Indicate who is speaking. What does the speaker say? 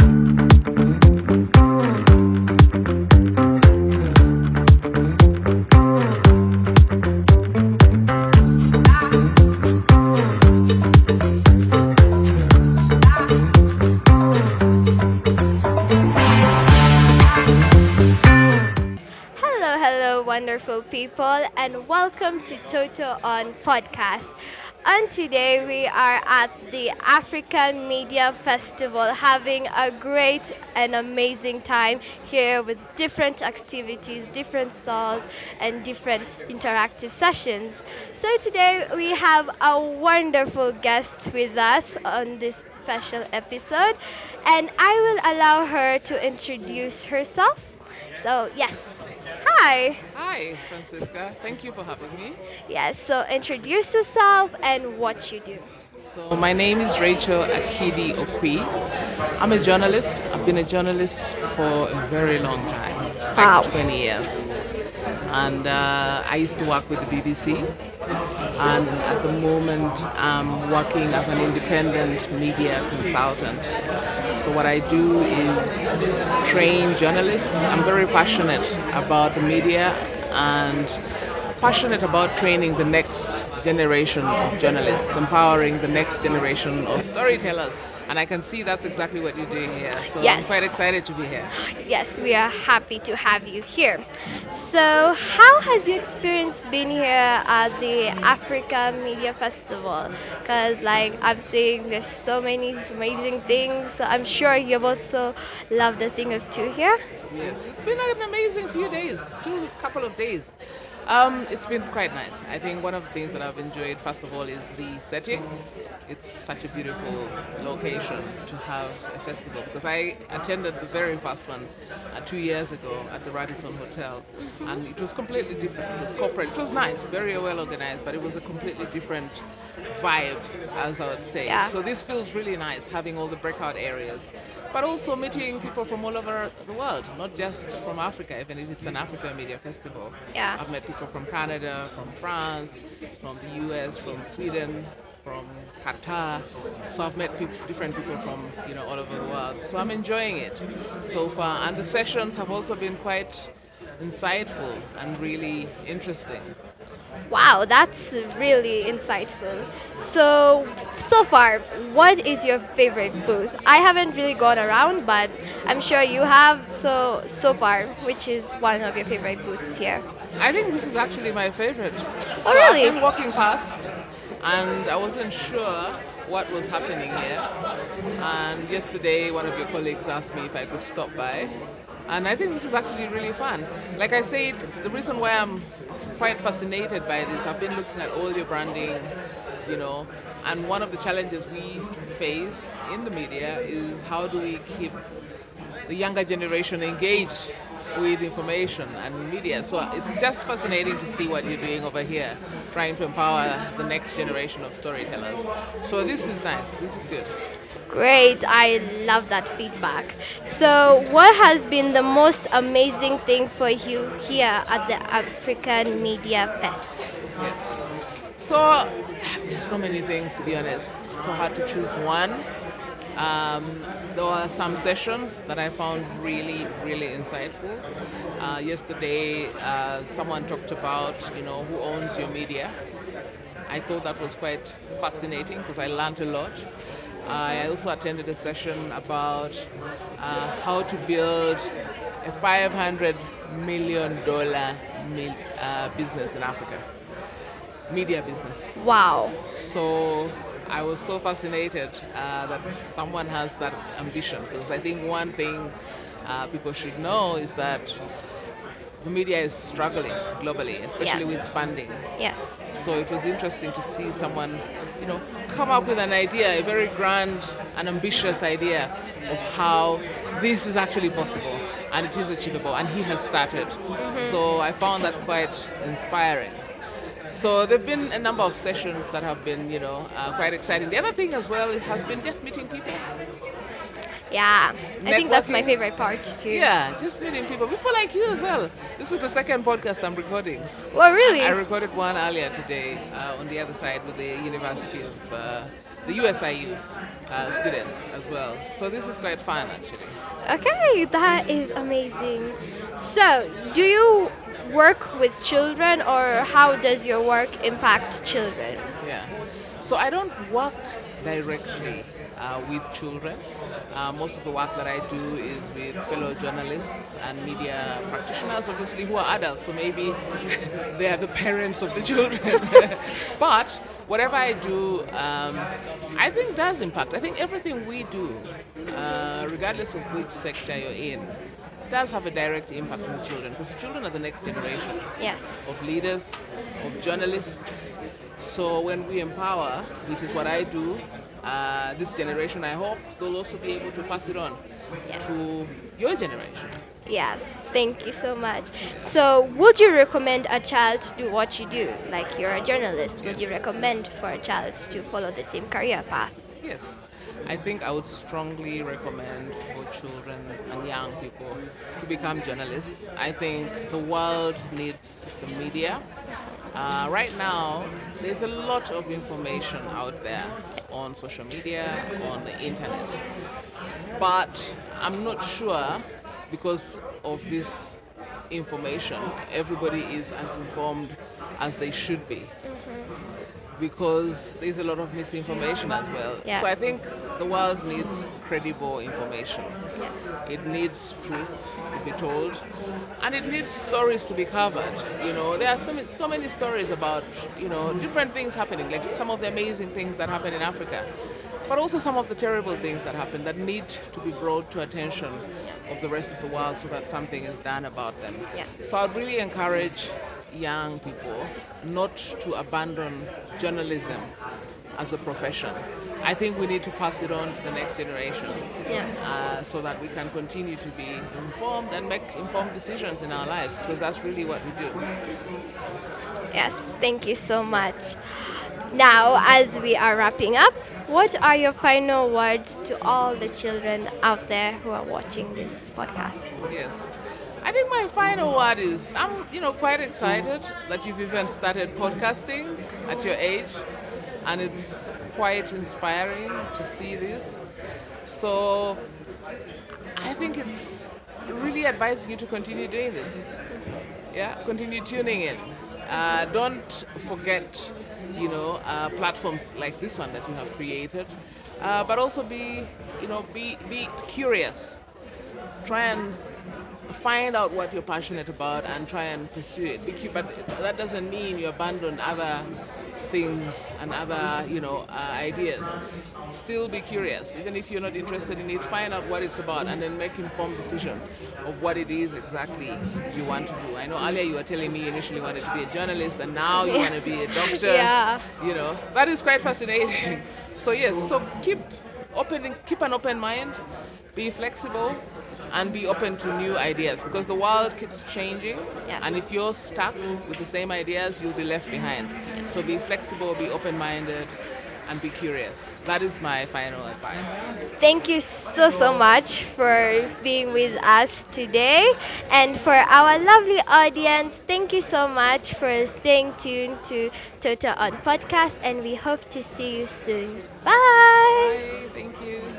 Speaker 1: Hello, hello, wonderful people, and welcome to Toto on podcast. And today we are at the African Media Festival having a great and amazing time here with different activities, different stalls, and different interactive sessions. So today we have a wonderful guest with us on this special episode, and I will allow her to introduce herself. So, yes. Hi.
Speaker 2: Hi, Francisca. Thank you for having me.
Speaker 1: Yes, so introduce yourself and what you do.
Speaker 2: So, my name is Rachel Akidi Okwi. I'm a journalist. I've been a journalist for a very long time,
Speaker 1: Wow.
Speaker 2: like 20 years. And I used to work with the BBC. And at the moment, I'm working as an independent media consultant. So, what I do is train journalists. I'm very passionate about the media and passionate about training the next generation of journalists, empowering the next generation of storytellers. And I can see that's exactly what you're doing here. So I'm
Speaker 1: Yes.
Speaker 2: quite excited to be here.
Speaker 1: Yes, we are happy to have you here. So, how has your experience been here at the Africa Media Festival? Because, like, I'm seeing there's so many amazing things. So, I'm sure you've also loved a thing or two here.
Speaker 2: Yes, it's been an amazing few days, couple of days. It's been quite nice. I think one of the things that I've enjoyed, first of all, is the setting. It's such a beautiful location to have a festival because I attended the very first one 2 years ago at the Radisson Hotel, and it was completely different. It was corporate. It was nice, very well organized, but it was a completely different vibe, as I would say.
Speaker 1: Yeah.
Speaker 2: So this feels really nice, having all the breakout areas, but also meeting people from all over the world, not just from Africa, even if it's an Africa Media Festival.
Speaker 1: Yeah.
Speaker 2: I've met people from Canada, from France, from the US, from Sweden, from Qatar. So I've met different people from all over the world. So I'm enjoying it so far, and the sessions have also been quite insightful and really interesting.
Speaker 1: Wow, that's really insightful. So far, what is your favorite booth? I haven't really gone around, but I'm sure you have. So far, which is one of your favorite booths here?
Speaker 2: I think this is actually my favorite.
Speaker 1: Oh, really?
Speaker 2: I've been walking past and I wasn't sure what was happening here. And yesterday, one of your colleagues asked me if I could stop by. And I think this is actually really fun. Like I said, the reason why I'm quite fascinated by this, I've been looking at all your branding, and one of the challenges we face in the media is how do we keep the younger generation engaged with information and media. So it's just fascinating to see what you're doing over here, trying to empower the next generation of storytellers. So this is nice. This is good.
Speaker 1: Great, I love that feedback. So, what has been the most amazing thing for you here at the African Media Fest?
Speaker 2: Yes. So there's so many things, to be honest. So hard to choose one. There were some sessions that I found really, really insightful. Yesterday, someone talked about, who owns your media. I thought that was quite fascinating because I learned a lot. I also attended a session about how to build a $500 million business in Africa, media business.
Speaker 1: Wow.
Speaker 2: So I was so fascinated that someone has that ambition, because I think one thing people should know is that the media is struggling globally, especially
Speaker 1: Yes.
Speaker 2: with funding.
Speaker 1: Yes.
Speaker 2: So it was interesting to see someone, come up with an idea, a very grand and ambitious idea of how this is actually possible and it is achievable, and he has started. So I found that quite inspiring. So there've been a number of sessions that have been, quite exciting. The other thing as well has been just meeting people.
Speaker 1: Yeah, I think that's my
Speaker 2: Networking.
Speaker 1: favorite part too.
Speaker 2: Yeah, just meeting people like you as well. This is the second podcast I'm recording.
Speaker 1: Well, really?
Speaker 2: I recorded one earlier today on the other side with the University of the USIU students as well. So this is quite fun actually.
Speaker 1: Okay, that is amazing. So, do you work with children or how does your work impact children?
Speaker 2: Yeah. So I don't work directly with children. Most of the work that I do is with fellow journalists and media practitioners, obviously, who are adults. So maybe they are the parents of the children. But whatever I do, I think does impact. I think everything we do, regardless of which sector you're in, does have a direct impact on the children because the children are the next generation
Speaker 1: Yes.
Speaker 2: of leaders, of journalists. So when we empower, which is what I do, this generation, I hope they'll also be able to pass it on
Speaker 1: Yes.
Speaker 2: to your generation.
Speaker 1: Yes, thank you so much. So, would you recommend a child to do what you do? Like you're a journalist, would you recommend for a child to follow the same career path?
Speaker 2: Yes, I think I would strongly recommend for children and young people to become journalists. I think the world needs the media. Right now, there's a lot of information out there on social media, on the internet. But I'm not sure because of this information, everybody is as informed as they should be because there's a lot of misinformation as well.
Speaker 1: Yes.
Speaker 2: So I think the world needs credible information.
Speaker 1: Yeah.
Speaker 2: It needs truth to be told, and it needs stories to be covered. You know, there are so many stories about different things happening, like some of the amazing things that happen in Africa, but also some of the terrible things that happen that need to be brought to attention of the rest of the world so that something is done about them.
Speaker 1: Yes.
Speaker 2: So I'd really encourage young people not to abandon journalism as a profession. I think we need to pass it on to the next generation so that we can continue to be informed and make informed decisions in our lives because that's really what we do.
Speaker 1: Yes, thank you so much. Now, as we are wrapping up, what are your final words to all the children out there who are watching this podcast?
Speaker 2: Yes. I think my final word is I'm quite excited that you've even started podcasting at your age, and it's quite inspiring to see this. So I think it's really advising you to continue doing this. Yeah, continue tuning in. Don't forget, platforms like this one that you have created, but also be curious. Try and find out what you're passionate about and try and pursue it. But that doesn't mean you abandon other things and other, ideas. Still be curious. Even if you're not interested in it, find out what it's about and then make informed decisions of what it is exactly you want to do. I know earlier you were telling me you initially wanted to be a journalist and now you want to be a doctor.
Speaker 1: Yeah.
Speaker 2: That is quite fascinating. So yes, so keep an open mind, be flexible, and be open to new ideas because the world keeps changing.
Speaker 1: Yes.
Speaker 2: And if you're stuck with the same ideas, you'll be left behind. So be flexible, be open-minded, and be curious. That is my final advice.
Speaker 1: Thank you so much for being with us today. And for our lovely audience, thank you so much for staying tuned to Toto on Podcast. And we hope to see you soon. Bye.
Speaker 2: Bye. Thank you.